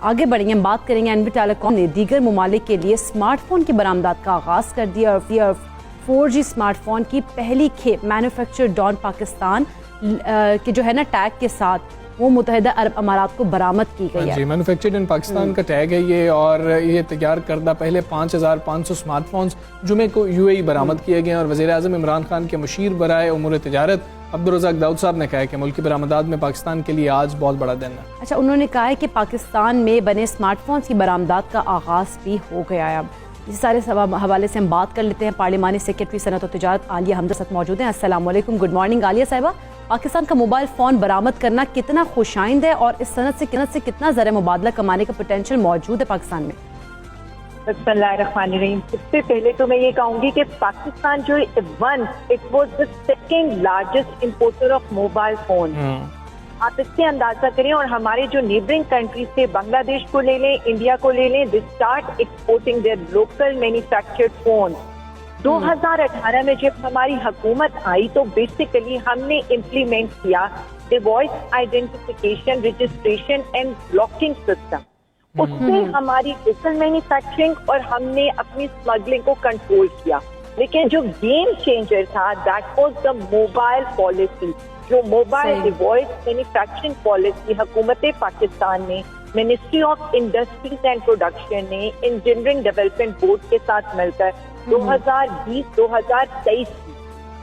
آگے بڑھیں گے، بات کریں گے این بی ٹیلیکام نے دیگر ممالک کے لیے اسمارٹ فون کی برآمدات کا آغاز کر دیا اور 4G اسمارٹ فون کی پہلی کھیپ مینوفیکچر ڈان پاکستان کے جو ہے نا ٹیگ کے ساتھ وہ متحدہ عرب امارات کو برآمد کی گئی ہے۔ جی، مینوفیکچرڈ ان پاکستان کا ٹیگ ہے یہ، اور یہ تیار کردہ پہلے 5500 اسمارٹ فونز جمعے کو UAE برآمد کیے گئے ہیں، اور وزیر اعظم عمران خان کے مشیر برائے امور تجارت عبدالرزاق داؤد صاحب نے کہا ہے کہ ملکی برآمدات میں پاکستان کے لیے آج بہت بڑا دن ہے۔ اچھا، انہوں نے کہا ہے کہ پاکستان میں بنے اسمارٹ فونز کی برآمدات کا آغاز بھی ہو گیا ہے۔ اب اس سارے حوالے سے ہم بات کر لیتے ہیں۔ پارلیمانی سیکرٹری صنعت و تجارت عالیہ حمدہ صاحب موجود ہیں۔ السلام علیکم، گڈ مارننگ عالیہ صاحبہ۔ پاکستان کا موبائل فون برآمد کرنا کتنا خوشائند ہے اور اس صنعت سے کتنا زر مبادلہ کمانے کا پوٹینشیل موجود ہے پاکستان میں؟ بسم اللہ الرحمن الرحیم۔ سب سے پہلے تو میں یہ کہوں گی کہ پاکستان جو it was the second largest importer of mobile phone. آپ اس سے اندازہ کریں، اور ہمارے جو نیبرنگ کنٹریز تھے، بنگلہ دیش کو لے لیں، انڈیا کو لے لیں، they start exporting their local manufactured phone. 2018 میں جب ہماری حکومت آئی تو بیسیکلی ہم نے امپلیمنٹ کیا device identification, registration and blocking system. اس سے ہماری لوکل مینوفیکچرنگ اور ہم نے اپنی اسمگلنگ کو کنٹرول کیا۔ لیکن جو گیم چینجر تھا that was the mobile policy, جو موبائل ڈیوائس مینوفیکچرنگ پالیسی حکومت پاکستان نے ministry of industries and production نے انجینئرنگ ڈیولپمنٹ بورڈ کے ساتھ مل کر 2020-2023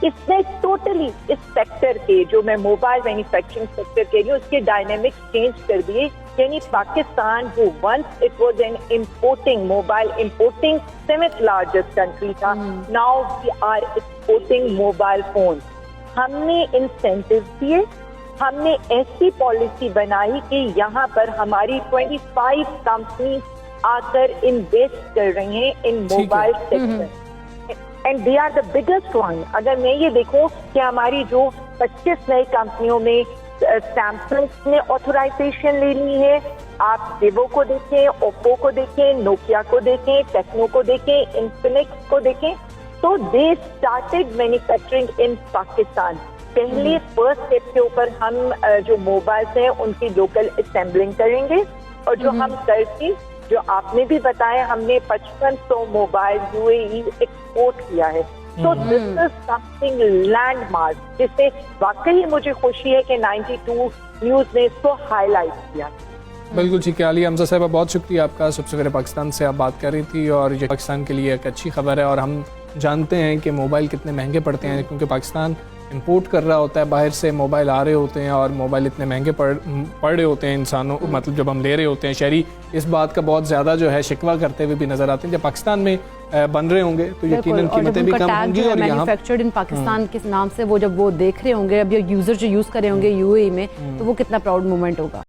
اس نے ٹوٹلی اس سیکٹر کے، جو میں موبائل مینوفیکچرنگ سیکٹر کے لیے، اس کے ڈائنامکس چینج کر دیے۔ یعنی پاکستان جو once it was an importing mobile importing 7th largest country تھا، now we are exporting mobile phone. ہم نے انسینٹیو دیے، ہم نے ایسی پالیسی بنائی کہ یہاں پر ہماری 25 کمپنیز آ کر انویسٹ کر رہی ہیں in mobile sector, and they are the biggest one. اگر میں یہ دیکھوں کہ ہماری جو 25 نئی کمپنیوں میں سیمسنگ نے آتھورائزیشن لینی ہے، آپ ویوو کو دیکھیں، اوپو کو دیکھیں، نوکیا کو دیکھیں، ٹیکنو کو دیکھیں، انفینکس کو دیکھیں، تو دے اسٹارٹیڈ مینوفیکچرنگ ان پاکستان۔ پہلے فرسٹ اسٹیپ کے اوپر ہم جو موبائلس ہیں ان کی لوکل اسمبلنگ کریں گے، اور جو ہم کر کے، جو آپ نے بھی بتایا، ہم نے 5500 موبائل UAE ایکسپورٹ کیا ہے۔ تو دس از سمتھنگ لینڈ مارک، جس سے واقعی مجھے خوشی ہے کہ 92 نیوز نے اس کو ہائی لائٹ کیا۔ بالکل ٹھیک ہے عالیہ حمزہ صاحبہ، بہت شکریہ آپ کا۔ سب سے پہلے پاکستان سے آپ بات کر رہی تھی، اور یہ پاکستان کے لیے ایک اچھی خبر ہے، اور ہم جانتے ہیں کہ موبائل کتنے مہنگے پڑتے ہیں، کیونکہ پاکستان امپورٹ کر رہا ہوتا ہے، باہر سے موبائل آ رہے ہوتے ہیں، اور موبائل اتنے مہنگے پڑ رہے ہوتے ہیں انسانوں، مطلب جب ہم لے رہے ہوتے ہیں، شہری اس بات کا بہت زیادہ جو ہے شکوہ کرتے ہوئے بھی نظر آتے ہیں۔ جب پاکستان میں بن رہے ہوں گے تو یقیناً قیمتیں بھی کم ہوں گی، اور یہاں مینوفیکچرڈ ان پاکستان کے نام سے وہ جب وہ دیکھ رہے ہوں گے، اب یہ یوزر جو یوز کر رہے ہوں گے UAE میں، تو وہ کتنا پراؤڈ مومنٹ ہوگا۔